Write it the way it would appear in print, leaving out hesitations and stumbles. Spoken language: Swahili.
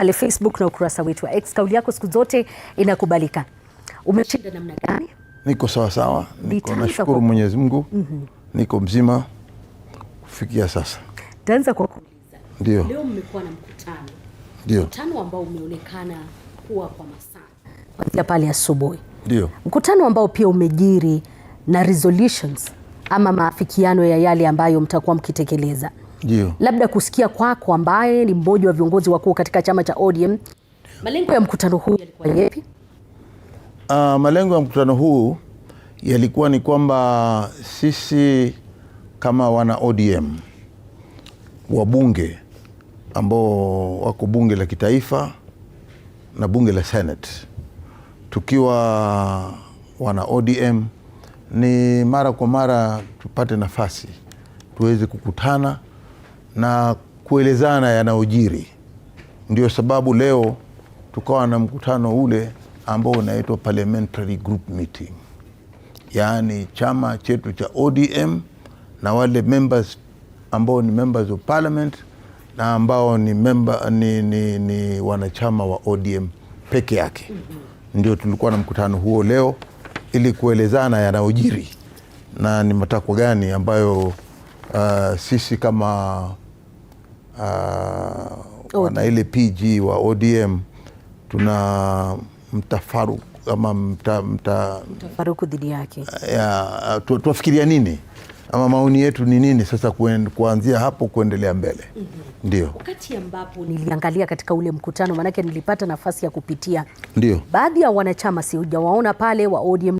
pale Facebook na ukurasa wetu wa X. Kauli yako siku zote inakubalika. Umeshinda namna gani? Niko sawa sawa. Nashukuru Mwenyezi Mungu. Niko mzima kufikia sasa. Taanza kwa kuuliza. Ndio. Leo mmekuwa na mkutano. Ndio. Mkutano ambao umeonekana kuwa kwa masaa kuanzia pale asubuhi. Ndio. Mkutano ambao pia umejiri na resolutions ama maafikiano ya yale ambayo mtakuwa mkitekeleza. Ndio. Labda kusikia kwako ambaye ni mmoja wa viongozi wakuu katika chama cha ODM, malengo ya mkutano huu yalikuwa yapi? Malengo ya mkutano huu yalikuwa ni kwamba sisi kama wana ODM wabunge ambao wako bunge la kitaifa na bunge la Senate, tukiwa wana ODM, ni mara kwa mara tupate nafasi tuweze kukutana na kuelezana yanayojiri. Ndio sababu leo tukawa na mkutano ule ambao unaitwa Parliamentary Group Meeting, yaani chama chetu cha ODM na wale members ambao ni members of parliament na ambao ni wanachama wa ODM peke yake. Ndio tulikuwa na mkutano huo leo ili kuelezana yanayojiri na ni matakwa gani ambayo sisi kama wana ile PG wa ODM tuna mtafaruku ama mtafaruku dhidi yake. Tuwafikiria nini ama maoni yetu ni nini sasa kuanzia hapo kuendelea mbele. Ndio. Wakati ambapo niliangalia katika ule mkutano, manake nilipata nafasi ya kupitia. Ndio. Baadhi ya wanachama sijawaona pale wa ODM